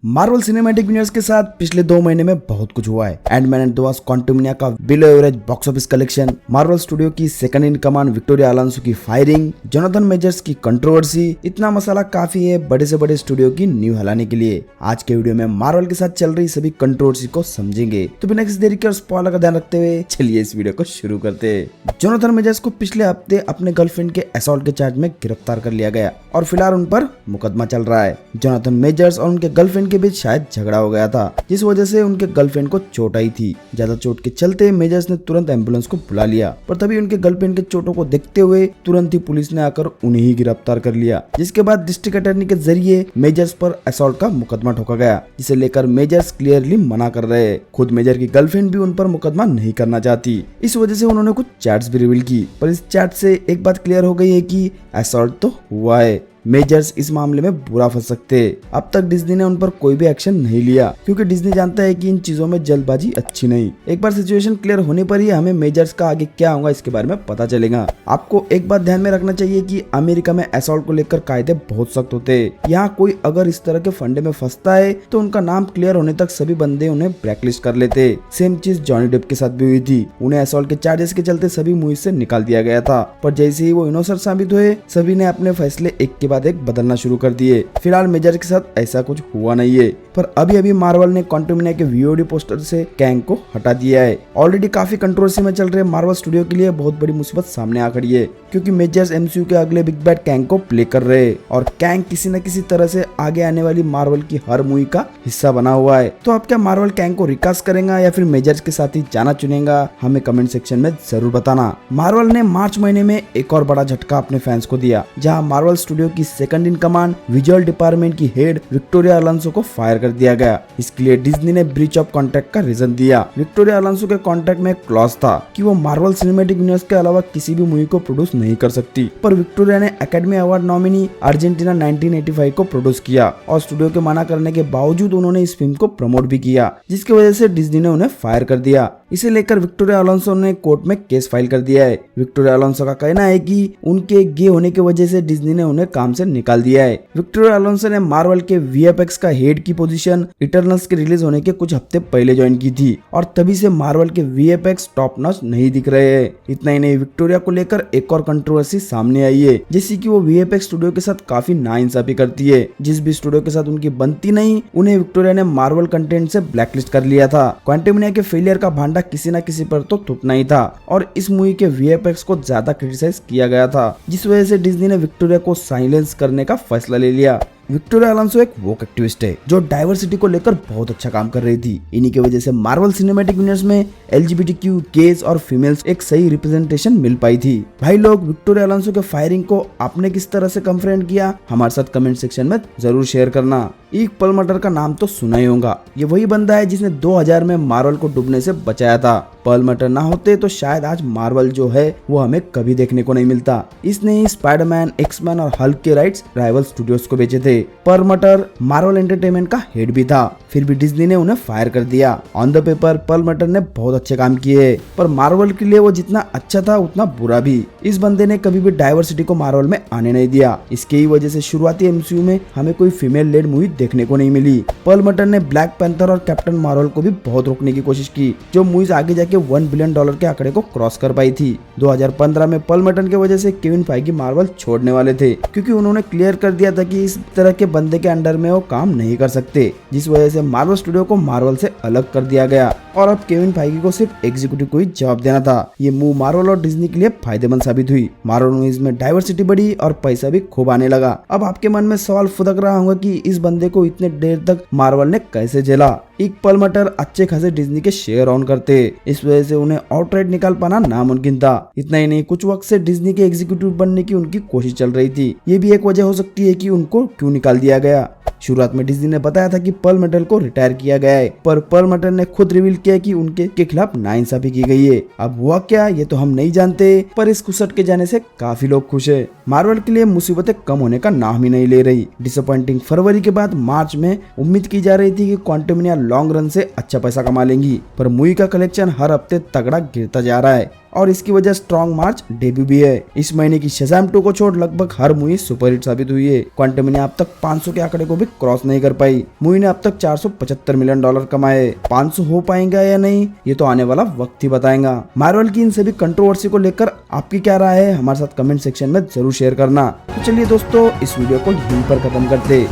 Marvel cinematic universe के साथ पिछले 2 महीने में बहुत कुछ हुआ है। Antman and the Wasp Quantumania का below average box office collection, Marvel studio की second in command Victoria Alonso की फायरिंग, जोनाथन मेजर्स की कंट्रोवर्सी, इतना मसाला काफी है बड़े से बड़े स्टूडियो की नींव हिलाने के लिए। आज के वीडियो में मार्वल के साथ चल रही सभी कंट्रोवर्सी को समझेंगे, तो बिना किसी देरी के और स्पॉइलर का ध्यान रखते हुए चलिए इस वीडियो को शुरू करते हैं। जोनाथन मेजर्स को पिछले हफ्ते अपने गर्लफ्रेंड के असॉल्ट के चार्ज में गिरफ्तार कर लिया गया और फिलहाल उन पर मुकदमा चल रहा है। जोनाथन मेजर्स और उनके गर्लफ्रेंड के बीच शायद झगड़ा हो गया था, जिस वजह से उनके गर्लफ्रेंड को चोट आई थी। ज्यादा चोट के चलते मेजर्स ने तुरंत एम्बुलेंस को बुला लिया, पर तभी उनके गर्लफ्रेंड के चोटों को देखते हुए तुरंत ही पुलिस ने आकर उन्हें ही गिरफ्तार कर लिया, जिसके बाद डिस्ट्रिक्ट अटॉर्नी के जरिए मेजर्स पर असॉल्ट का मुकदमा ठोका गया, जिसे लेकर मेजर्स क्लियरली मना कर रहे हैं। खुद मेजर की गर्लफ्रेंड भी उन पर मुकदमा नहीं करना चाहती, इस वजह से उन्होंने कुछ चैट्स भी रिवील की, पर इस चैट से एक बात क्लियर हो गई है कि असॉल्ट तो हुआ है। मेजर्स इस मामले में बुरा फंस सकते हैं। अब तक डिज्नी ने उन पर कोई भी एक्शन नहीं लिया, क्योंकि डिज्नी जानता है कि इन चीजों में जल्दबाजी अच्छी नहीं। एक बार सिचुएशन क्लियर होने पर ही हमें मेजर्स का आगे क्या होगा इसके बारे में पता चलेगा। आपको एक बात ध्यान में रखना चाहिए कि अमेरिका में असॉल्ट को लेकर कायदे बहुत सख्त होते हैं। यहाँ कोई अगर इस तरह के फंडे में फंसता है तो उनका नाम क्लियर होने तक सभी बंदे उन्हें ब्लैकलिस्ट कर लेते। सेम चीज जॉनी डेप के साथ भी हुई थी। उन्हें असॉल्ट के चार्जेस के चलते सभी मूवी से निकाल दिया गया था, पर जैसे ही वो इनोसेंट साबित हुए सभी ने अपने फैसले एक के बाद एक बदलना शुरू कर दिए। फिलहाल मेजर के साथ ऐसा कुछ हुआ नहीं है, पर अभी मार्वल ने क्वांटमनिया के वीओडी पोस्टर से कैंग को हटा दिया है। ऑलरेडी काफी कंट्रोवर्सी में चल रहे मार्वल स्टूडियो के लिए बहुत बड़ी मुसीबत सामने आ खड़ी है, क्योंकि मेजर्स एमसीयू के अगले बिग बैड कैंग को प्ले कर रहे हैं और कैंग किसी न किसी तरह से आगे आने वाली मार्वल की हर मूवी का हिस्सा बना हुआ है। तो अब क्या मार्वल कैंग को रिकास्ट करेगा या फिर मेजर्स के साथ ही जाना चुनेगा, हमें कमेंट सेक्शन में जरूर बताना। मार्वल ने मार्च महीने में एक और बड़ा झटका अपने फैंस को दिया, जहाँ मार्वल स्टूडियो की second in command visual department की हेड विक्टोरिया अलोंसो को फायर कर दिया गया। इसके लिए डिज्नी ने ब्रीच ऑफ कॉन्ट्रैक्ट का रीजन दिया। विक्टोरिया अलोंसो के कॉन्ट्रैक्ट में एक क्लॉज था कि वो मार्वल सिनेमैटिक यूनिवर्स के अलावा किसी भी मूवी को प्रोड्यूस नहीं कर सकती, पर विक्टोरिया ने एकेडमी अवार्ड नॉमिनी अर्जेंटीना 1985 को प्रोड्यूस किया और स्टूडियो के मना करने के बावजूद उन्होंने इस फिल्म को प्रमोट भी किया, जिसकी वजह से डिज्नी ने उन्हें फायर कर दिया। इसे लेकर विक्टोरिया अलोंसो ने कोर्ट में केस फाइल कर दिया है। विक्टोरिया अलोंसो का कहना है कि उनके गे होने की वजह से डिज्नी ने उन्हें काम से निकाल दिया है। विक्टोरिया अलोंसो ने मार्वल के वीएफएक्स का हेड की पोजीशन इटर्नल्स के रिलीज होने के कुछ हफ्ते पहले ज्वाइन की थी और तभी से मार्वल के वीएफएक्स टॉप नॉच नहीं दिख रहे हैं। इतना ही नहीं, विक्टोरिया को लेकर एक और कंट्रोवर्सी सामने आई है, जैसे कि वो वीएफएक्स स्टूडियो के साथ काफी नाइंसाफी करती है। जिस भी स्टूडियो के साथ उनकी बनती नहीं, उन्हें विक्टोरिया ने मार्वल कंटेंट से ब्लैकलिस्ट कर लिया था। क्वांटमनिया के फेलियर का भांडा किसी न किसी पर तो थूकना ही था और इस मूवी के वीएफएक्स को ज्यादा क्रिटिसाइज किया गया था, जिस वजह से डिज्नी ने विक्टोरिया को साइलेंस करने का फैसला ले लिया। विक्टोरिया अलोंसो एक वोक एक्टिविस्ट है जो डाइवर्सिटी को लेकर बहुत अच्छा काम कर रही थी। इन्हीं की वजह से मार्वल सिनेमैटिक यूनिवर्स में एलजीबीटीक्यू, गेज और फीमेल्स एक सही रिप्रेजेंटेशन मिल पाई थी। भाई लोग, विक्टोरिया अलोंसो के फायरिंग को आपने किस तरह से कंफ्रेंट किया, हमारे साथ कमेंट सेक्शन में जरूर शेयर करना। ईग पर्लमटर का नाम तो सुना ही होगा। ये वही बंदा है जिसने 2000 में मार्वल को डूबने से बचाया था। पर्लमटर ना होते तो शायद आज मार्वल जो है वो हमें कभी देखने को नहीं मिलता। इसने ही स्पाइडरमैन, एक्समैन और हल्क के राइट्स राइवल स्टूडियोज को बेचे थे। पर्लमटर मार्वल एंटरटेनमेंट का हेड भी था, फिर भी डिज्नी ने उन्हें फायर कर दिया। ऑन द पेपर पर्लमटर ने बहुत अच्छे काम किए, पर मार्वल के लिए वो जितना अच्छा था उतना बुरा भी। इस बंदे ने कभी भी डाइवर्सिटी को मार्वल में आने नहीं दिया। इसके ही वजह से शुरुआती एमसीयू में हमें कोई फीमेल लेड मूवी देखने को नहीं मिली। पर्लमटर ने ब्लैक पैंथर और कैप्टन मार्वल को भी बहुत रोकने की कोशिश की, जो मूवीज आगे जाके $1 बिलियन के आंकड़े को क्रॉस कर पाई थी। 2015 में पर्लमटर की वजह से केविन फाइगी मार्वल छोड़ने वाले थे, क्योंकि उन्होंने क्लियर कर दिया था कि इस तरह के बंदे के अंडर में वो काम नहीं कर सकते, जिस वजह से मार्वल स्टूडियो को मार्वल से अलग कर दिया गया और अब केविन फाइगी को सिर्फ एग्जीक्यूटिव को ही जवाब देना था। ये मूव मार्वल और डिज्नी के लिए फायदेमंद साबित हुई। मार्वल मूवीज में डाइवर्सिटी बढ़ी और पैसा भी खूब आने लगा। अब आपके मन में सवाल फुदक रहा होगा कि इस बंदे को इतने देर तक मार्वल ने कैसे झेला। ईग पर्लमटर अच्छे खासे डिज्नी के शेयर ऑन करते, इस वजह से उन्हें आउटराइट निकाल पाना नामुमकिन था। इतना ही नहीं, कुछ वक्त से डिज्नी के एग्जीक्यूटिव बनने की उनकी कोशिश चल रही थी। ये भी एक वजह हो सकती है कि उनको क्यों निकाल दिया गया। शुरुआत में डिज्नी ने बताया था कि पर्लमटर को रिटायर किया गया है, पर पर्लमटर ने खुद रिवील किया कि उनके खिलाफ नाइंसाफी की गई है। अब हुआ क्या ये तो हम नहीं जानते, पर इस कुसट के जाने से काफी लोग खुश है। मार्वल के लिए मुसीबतें कम होने का नाम ही नहीं ले रही। डिसअपॉइंटिंग फरवरी के बाद मार्च में उम्मीद की जा रही थी कि क्वांटमनिया लॉन्ग रन से अच्छा पैसा कमा लेंगी, पर मूवी का कलेक्शन हर हफ्ते तगड़ा गिरता जा रहा है और इसकी वजह स्ट्रॉन्ग मार्च डेब्यू भी है। इस महीने की शज़ाम 2 को छोड़ लगभग हर मूवी सुपरहिट साबित हुई है। क्वांटमनिया अब तक 500 के आंकड़े को भी क्रॉस नहीं कर पाई। मूवी ने अब तक $475 मिलियन कमाए। 500 हो पाएंगा या नहीं, ये तो आने वाला वक्त ही बताएगा। मार्वल की इन सभी कंट्रोवर्सी को लेकर आपकी क्या राय है, हमारे साथ कमेंट सेक्शन में जरूर शेयर करना। तो चलिए दोस्तों, इस वीडियो को यहीं पर खत्म करते।